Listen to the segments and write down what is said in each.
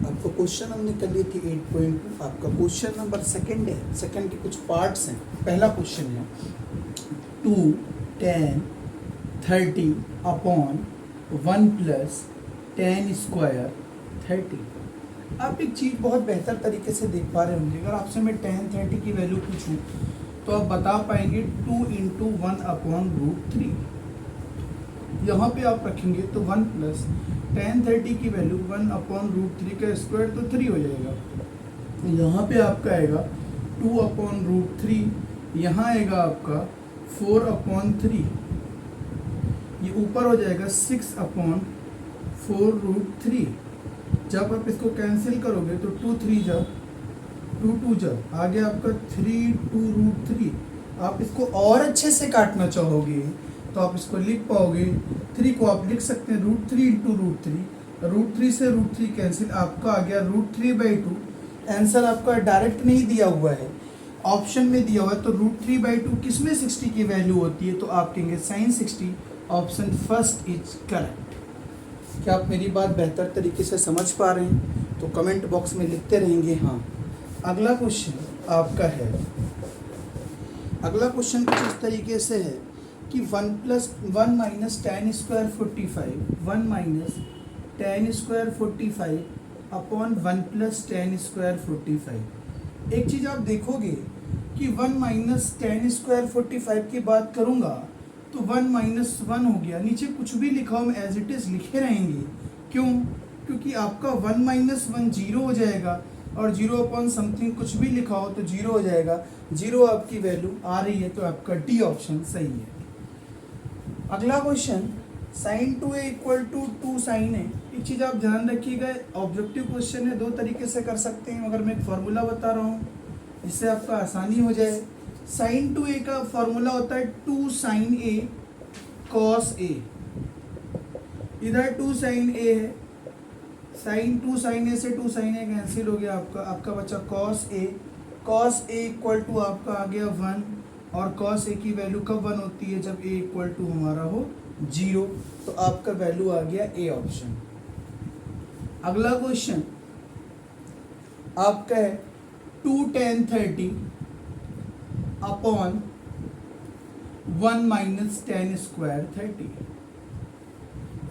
आपको क्वेश्चन हमने कर लिए थे 8.2। आपका क्वेश्चन नंबर सेकंड है। सेकंड के कुछ पार्ट्स हैं। पहला क्वेश्चन है 2 10 30 अपॉन 1 प्लस 10 स्क्वायर 30। आप एक चीज़ बहुत बेहतर तरीके से देख पा रहे होंगे। अगर आपसे मैं 10 30 की वैल्यू पूछूं तो आप बता पाएंगे 2 इंटू 1 अपॉन रूट 3। यहाँ पे आप रखेंगे तो 1 प्लस 10 30 की वैल्यू 1 अपॉन रूट 3 का स्क्वायर तो 3 हो जाएगा। तो यहाँ पे आपका आएगा 2 अपॉन रूट 3, यहाँ आएगा आपका 4 अपॉन 3, ये ऊपर हो जाएगा 6 अपॉन 4 रूट 3। जब आप इसको कैंसिल करोगे तो 2 3 जा 2 2 जा आगे आपका 3 2 रूट 3। आप इसको और अच्छे से काटना चाहोगे तो आप इसको लिख पाओगे 3 को आप लिख सकते हैं रूट 3 इंटू रूट 3। रूट 3 से रूट 3 कैंसिल, आपका आ गया रूट 3/2। आंसर आपका डायरेक्ट नहीं दिया हुआ है, ऑप्शन में दिया हुआ है। तो रूट 3/2 किसमें 60 की वैल्यू होती है? तो आप कहेंगे sine 60। Option first is correct. क्या आप मेरी बात बेहतर तरीके से समझ पा रहे हैं? तो कमेंट बॉक्स में लिखते रहेंगे हाँ। अगला क्वेश्चन आपका है, अगला क्वेश्चन कुछ इस तरीके से है कि 1 plus 1 minus 10 square 45, 1 minus 10 square 45 upon 1 plus 10 square 45। एक चीज़ आप देखोगे कि 1 माइनस 10 स्क्वायर 45 की बात करूँगा तो 1 माइनस 1 हो गया। नीचे कुछ भी लिखा हो हम एज इट इज़ लिखे रहेंगे। क्यों? क्योंकि आपका 1 माइनस 1 जीरो हो जाएगा और 0 अपॉन समथिंग कुछ भी लिखा हो तो 0 हो जाएगा। 0 आपकी वैल्यू आ रही है तो आपका डी ऑप्शन सही है। अगला question sine 2a equal to 2 sine a। एक चीज़ आप ध्यान रखिएगा, ऑब्जेक्टिव क्वेश्चन है, दो तरीके से कर सकते हैं, मगर मैं एक फार्मूला बता रहा हूँ जिससे आपका आसानी हो जाए। साइन 2a का फार्मूला होता है 2 साइन a कॉस a। इधर 2 साइन a है, साइन 2 साइन a से 2 साइन a कैंसिल हो गया, आपका बचा cos a। Cos a equal to आपका आ गया 1 और कॉस a की वैल्यू कब 1 होती है? जब a इक्वल टू हमारा हो 0। तो आपका वैल्यू आ गया ए ऑप्शन। अगला क्वेश्चन आपका है 2 10 30 अपॉन 1 माइनस 10 स्क्वायर 30।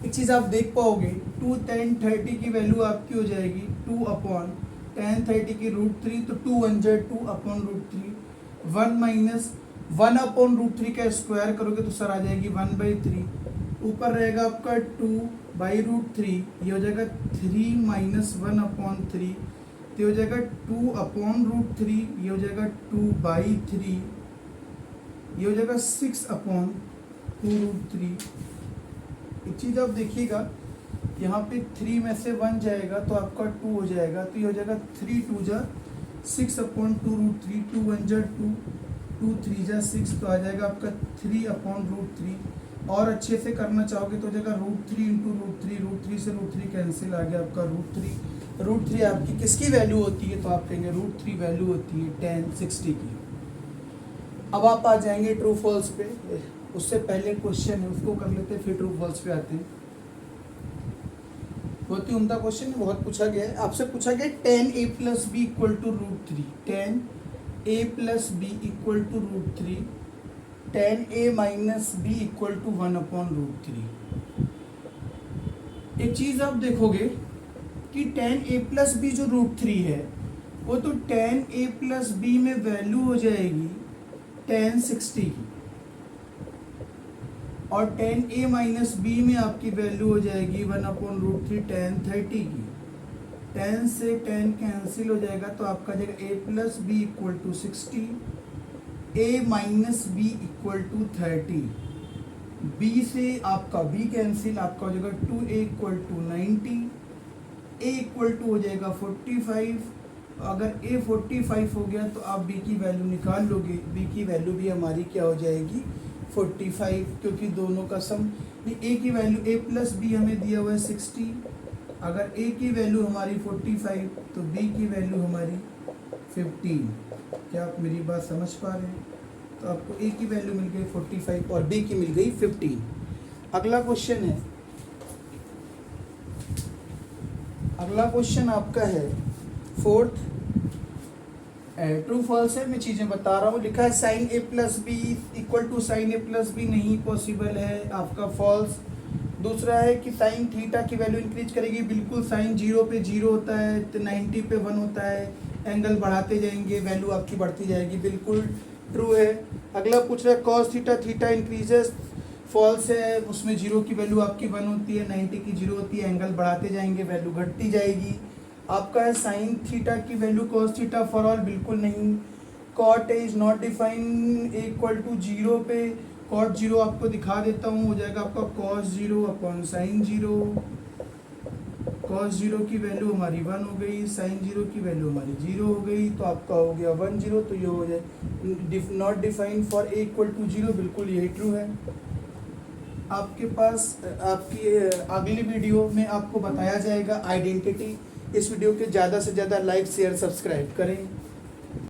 एक चीज़ आप देख पाओगे 2 10 30 की वैल्यू आपकी हो जाएगी 2 अपॉन 10 30 की रूट 3, तो 2 1 जा 2 upon root 3। 1 minus 1 upon root 3 का स्क्वायर करोगे तो सर आ जाएगी 1/3। ऊपर रहेगा आपका 2 बाई रूट 3, ये हो जाएगा 3 माइनस 1 अपॉन 3, तो हो जाएगा 2 अपॉन रूट 3, ये हो जाएगा 2/3, ये हो जाएगा 6 अपॉन 2 रूट 3। एक चीज़ आप देखिएगा यहाँ पे 3 में से 1 जाएगा तो आपका 2 हो जाएगा, तो ये हो जाएगा 3 2 जा 6 अपॉन 2 रूट 3, 2 1 जा 2, 2 3 जा 6, तो आ जाएगा आपका 3 अपॉन रूट 3। और अच्छे से करना चाहोगे तो हो जाएगा रूट 3 इंटू रूट 3, रूट 3 से रूट 3 कैंसिल, आ गया आपका रूट 3। रूट 3 आपकी किसकी वैल्यू होती है? तो आप कहेंगे रूट 3 वैल्यू होती है 10 60 की। अब आप आ जाएंगे ट्रू फॉल्स पे। उससे पहले क्वेश्चन है उसको कर लेते हैं, फिर ट्रू फॉल्स पे आते हैं। बहुत ही उम्दा क्वेश्चन है, बहुत पूछा गया है। आपसे पूछा गया 10a plus b equal to root 3, 10a plus b equal to root 3, 10a minus b equal to 1 upon root 3। एक चीज़ आप देखोगे कि 10a प्लस बी जो रूट 3 है वो तो 10a प्लस बी में वैल्यू हो जाएगी 10 60 की, और 10a माइनस बी में आपकी वैल्यू हो जाएगी 1 अपॉन रूट 3 10 30 की। 10 से 10 कैंसिल हो जाएगा तो आपका जाएगा a plus b equal to 60, a minus b equal to 30। b से आपका b कैंसिल, आपका हो जाएगा 2a equal to 90, a equal to हो जाएगा 45। अगर a 45 हो गया तो आप b की वैल्यू निकाल लोगे, b की वैल्यू भी हमारी क्या हो जाएगी 45, क्योंकि दोनों का सम। a की वैल्यू a प्लस बी हमें दिया हुआ है 60, अगर a की वैल्यू हमारी 45 तो b की वैल्यू हमारी 15। क्या आप मेरी बात समझ पा रहे हैं? तो आपको a की वैल्यू मिल गई 45 और b की मिल गई 15। अगला क्वेश्चन है, अगला क्वेश्चन आपका है फोर्थ, ट्रू फॉल्स है, मैं चीज़ें बता रहा हूँ। लिखा है sine a plus b equal to sine a plus b, नहीं पॉसिबल है, आपका फॉल्स। दूसरा है कि साइन थीटा की वैल्यू इंक्रीज करेगी, बिल्कुल, साइन 0 पे 0 होता है तो 90 पे 1 होता है, एंगल बढ़ाते जाएंगे वैल्यू आपकी बढ़ती जाएगी, बिल्कुल ट्रू है। अगला पूछ रहा है cos theta, theta increases, false है, उसमें 0 की वैल्यू आपकी 1 होती है, 90 की 0 होती है, एंगल बढ़ाते जाएंगे वैल्यू घटती जाएगी। आपका है साइन थीटा की value cos theta for all, बिल्कुल नहीं। Cot is not define equal to 0 पे, कॉट 0 आपको दिखा देता हूँ, हो जाएगा आपका कॉस 0 अपॉन साइन 0। कॉस 0 की वैल्यू हमारी 1 हो गई, साइन 0 की वैल्यू हमारी 0 हो गई, तो आपका हो गया 1 0, तो ये हो जाए not define for a equal to 0, बिल्कुल यही ट्रू है। आपके पास आपकी अगली वीडियो में आपको बताया जाएगा आइडेंटिटी। इस वीडियो के ज़्यादा से ज़्यादा लाइक शेयर सब्सक्राइब करें।